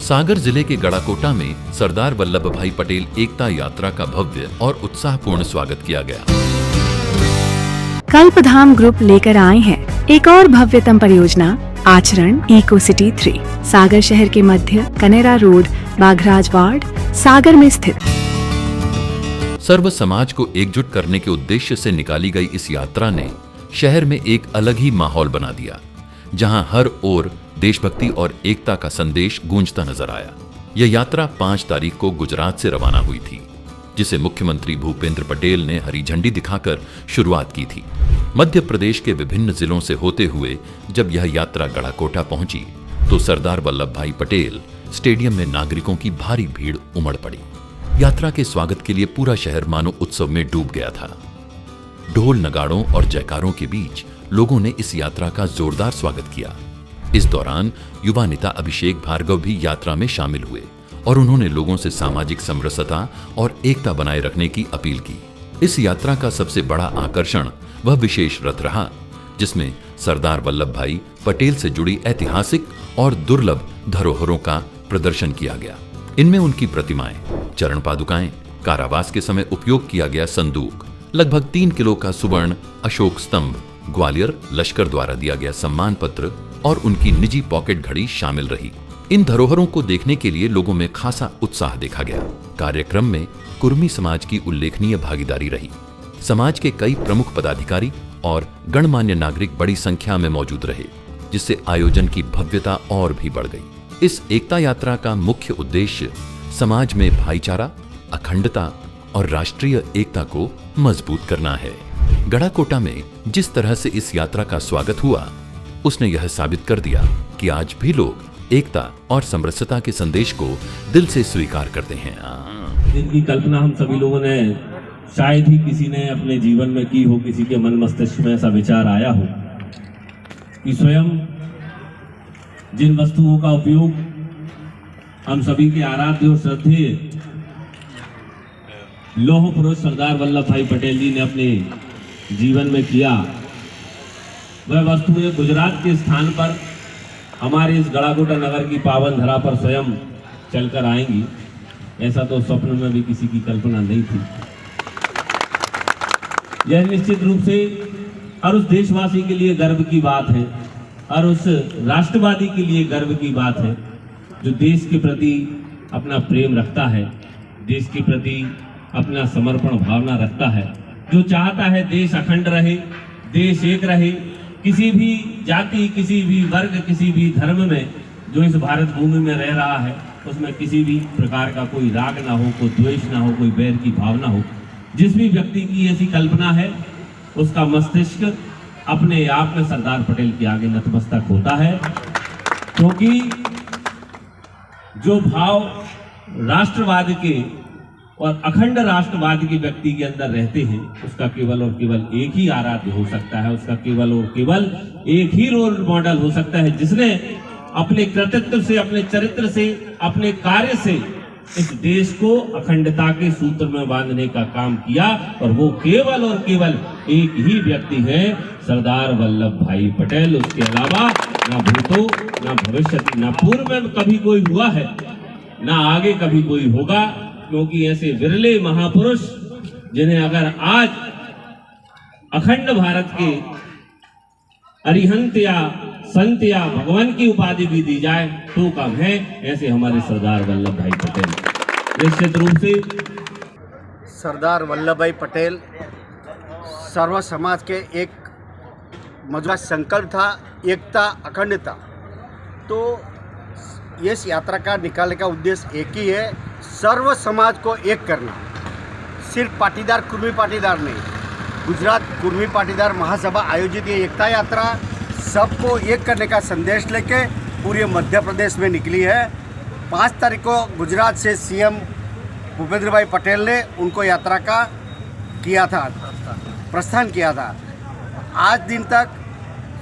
सागर जिले के गड़ाकोटा में सरदार वल्लभ भाई पटेल एकता यात्रा का भव्य और उत्साहपूर्ण स्वागत किया गया। कल्पधाम ग्रुप लेकर आए हैं एक और भव्यतम परियोजना आचरण इको सिटी 3, सागर शहर के मध्य कनेरा रोड, बाघराज वार्ड, सागर में स्थित। सर्व समाज को एकजुट करने के उद्देश्य से निकाली गई इस यात्रा ने शहर में एक अलग ही माहौल बना दिया, जहां हर ओर देशभक्ति और एकता का संदेश गूंजता नजर आया। यह यात्रा 5 तारीख को गुजरात से रवाना हुई थी, जिसे मुख्यमंत्री भूपेंद्र पटेल ने हरी झंडी दिखाकर शुरुआत की थी। मध्य प्रदेश के विभिन्न जिलों से होते हुए जब यह यात्रा गड़ाकोटा पहुंची तो सरदार वल्लभ भाई पटेल स्टेडियम में नागरिकों की भारी भीड़ उमड़ पड़ी। यात्रा के स्वागत के लिए पूरा शहर मानो उत्सव में डूब गया था। ढोल नगाड़ों और जयकारों के बीच लोगों ने इस यात्रा का जोरदार स्वागत किया। इस दौरान युवा नेता अभिषेक भार्गव भी यात्रा में शामिल हुए और उन्होंने लोगों से सामाजिक समरसता और एकता बनाए रखने की अपील की। इस यात्रा का सबसे बड़ा आकर्षण वह विशेष रथ रहा, जिसमें सरदार वल्लभ भाई पटेल से जुड़ी ऐतिहासिक और दुर्लभ धरोहरों का प्रदर्शन किया गया। इनमें उनकी प्रतिमाएं, चरण पादुकाएं, कारावास के समय उपयोग किया गया संदूक, लगभग 3 किलो का सुवर्ण अशोक स्तंभ, ग्वालियर लश्कर द्वारा दिया गया सम्मान पत्र और उनकी निजी पॉकेट घड़ी शामिल रही। इन धरोहरों को देखने के लिए लोगों में खासा उत्साह देखा गया। कार्यक्रम में कुर्मी समाज की उल्लेखनीय भागीदारी रही। समाज के कई प्रमुख पदाधिकारी और गणमान्य नागरिक बड़ी संख्या में मौजूद रहे, जिससे आयोजन की भव्यता और भी बढ़ गई। इस एकता यात्रा का मुख्य उद्देश्य समाज में भाईचारा, अखंडता और राष्ट्रीय एकता को मजबूत करना है। गड़ाकोटा में जिस तरह से इस यात्रा का स्वागत हुआ, उसने यह साबित कर दिया कि आज भी लोग एकता और समरसता के संदेश को दिल से स्वीकार करते हैं। जिनकी कल्पना हम सभी लोगों ने शायद ही किसी ने अपने जीवन में की हो, किसी के मन मस्तिष्क में ऐसा विचार आया हो कि स्वयं जिन वस्तुओं का उपयोग हम सभी के आराध्य और श्रद्धेय लौह पुरुष सरदार वल्लभ भाई पटेल जी ने अपने जीवन में किया, वह वस्तुएं गुजरात के स्थान पर हमारे इस गड़ाकोटा नगर की पावन धरा पर स्वयं चलकर आएंगी, ऐसा तो स्वप्न में भी किसी की कल्पना नहीं थी। यह निश्चित रूप से हर उस देशवासी के लिए गर्व की बात है, हर उस राष्ट्रवादी के लिए गर्व की बात है जो देश के प्रति अपना प्रेम रखता है, देश के प्रति अपना समर्पण भावना रखता है, जो चाहता है देश अखंड रहे, देश एक रहे। किसी भी जाति, किसी भी वर्ग, किसी भी धर्म में जो इस भारत भूमि में रह रहा है, उसमें किसी भी प्रकार का कोई राग ना हो, कोई द्वेष ना हो, कोई बैर की भावना हो। जिस भी व्यक्ति की ऐसी कल्पना है, उसका मस्तिष्क अपने आप में सरदार पटेल के आगे नतमस्तक होता है, क्योंकि जो भाव राष्ट्रवाद के और अखंड राष्ट्रवाद के व्यक्ति के अंदर रहते हैं, उसका केवल और केवल एक ही आराध्य हो सकता है, उसका केवल और केवल एक ही रोल मॉडल हो सकता है, जिसने अपने कृतित्व से, अपने चरित्र से, अपने कार्य से इस देश को अखंडता के सूत्र में बांधने का काम किया। और वो केवल और केवल एक ही व्यक्ति है, सरदार वल्लभ भाई पटेल। उसके अलावा ना भूतो, ना भविष्य, ना पूर्व में कभी कोई हुआ है, ना आगे कभी कोई होगा, क्योंकि ऐसे विरले महापुरुष जिन्हें अगर आज अखंड भारत के अरिहंत या संत या भगवान की उपाधि भी दी जाए तो कम है, ऐसे हमारे सरदार वल्लभ भाई पटेल। निश्चित रूप से सरदार वल्लभ भाई पटेल सर्व समाज के एक मजबूत संकल्प था, एकता, अखंडता। तो इस यात्रा का निकालने का उद्देश्य एक ही है, सर्व समाज को एक करना। सिर्फ पाटीदार कुर्मी पाटीदार नहीं, गुजरात कुर्मी पाटीदार महासभा आयोजित ये एकता यात्रा सबको एक करने का संदेश लेके पूरे मध्य प्रदेश में निकली है। 5 तारीख को गुजरात से सीएम भूपेंद्र भाई पटेल ने उनको यात्रा का किया था, प्रस्थान किया था। आज दिन तक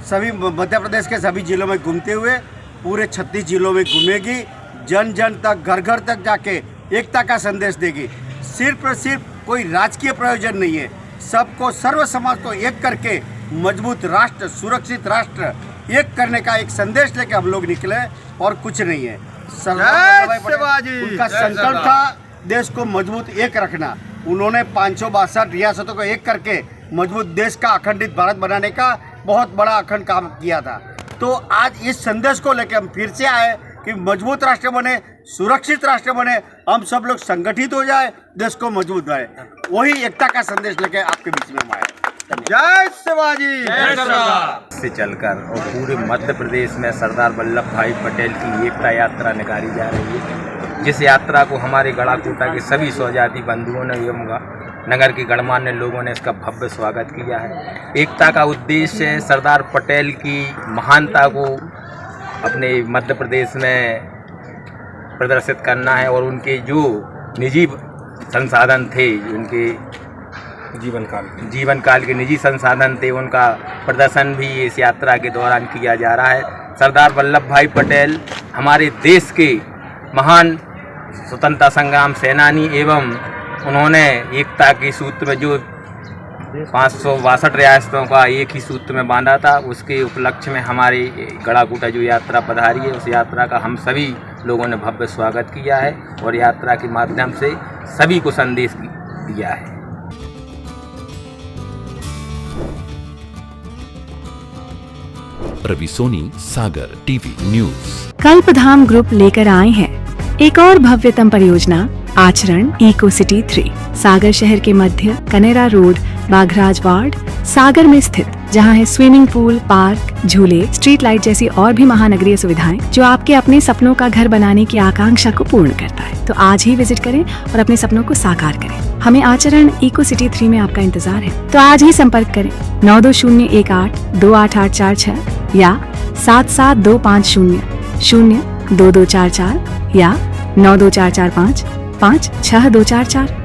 सभी मध्य प्रदेश के सभी जिलों में घूमते हुए पूरे 36 जिलों में घूमेगी, जन जन तक, घर घर तक जाके एकता का संदेश देगी। सिर्फ और सिर्फ कोई राजकीय प्रयोजन नहीं है, सबको, सर्व समाज को एक करके मजबूत राष्ट्र, सुरक्षित राष्ट्र एक करने का एक संदेश लेके हम लोग निकले और कुछ नहीं है। सरदार वल्लभ भाई पटेल, उनका संकल्प था देश को मजबूत एक रखना। उन्होंने 562 रियासतों को एक करके मजबूत देश का अखंडित भारत बनाने का बहुत बड़ा अखंड काम किया था। तो आज इस संदेश को लेकर हम फिर से आए कि मजबूत राष्ट्र बने, सुरक्षित राष्ट्र बने, हम सब लोग संगठित हो जाए, देश को मजबूत बनाए। वही एकता का संदेश लेकर आपके बीच में हम आए। जय शिवाजी, जय सरदार। से चलकर और पूरे मध्य प्रदेश में सरदार वल्लभ भाई पटेल की एकता यात्रा निकाली जा रही है, जिस यात्रा को हमारे गढ़ाकोटा के सभी स्वजाति बंधुओं ने एवं नगर के गणमान्य लोगों ने इसका भव्य स्वागत किया है। एकता का उद्देश्य सरदार पटेल की महानता को अपने मध्य प्रदेश में प्रदर्शित करना है और उनके जो निजी संसाधन थे, उनके जीवन काल के निजी संसाधन थे, उनका प्रदर्शन भी इस यात्रा के दौरान किया जा रहा है। सरदार वल्लभ भाई पटेल हमारे देश के महान स्वतंत्रता संग्राम सेनानी एवं उन्होंने एकता के सूत्र में जो 562 रियासतों का एक ही सूत्र में बांधा था, उसके उपलक्ष्य में हमारी गढ़ाकोटा जो यात्रा पधारी है, उस यात्रा का हम सभी लोगों ने भव्य स्वागत किया है और यात्रा के माध्यम से सभी को संदेश दिया है। रवि सोनी, सागर टीवी न्यूज। कल्पधाम ग्रुप लेकर आए हैं एक और भव्यतम परियोजना आचरण इको सिटी 3, सागर शहर के मध्य कनेरा रोड, बाघराज वार्ड, सागर में स्थित, जहां है स्विमिंग पूल, पार्क, झूले, स्ट्रीट लाइट जैसी और भी महानगरीय सुविधाएं जो आपके अपने सपनों का घर बनाने की आकांक्षा को पूर्ण करता है। तो आज ही विजिट करें और अपने सपनों को साकार करें। हमें आचरण इको सिटी 3 में आपका इंतजार है, तो आज ही संपर्क करें 9201828846 या 7725002244 या 92445 56244।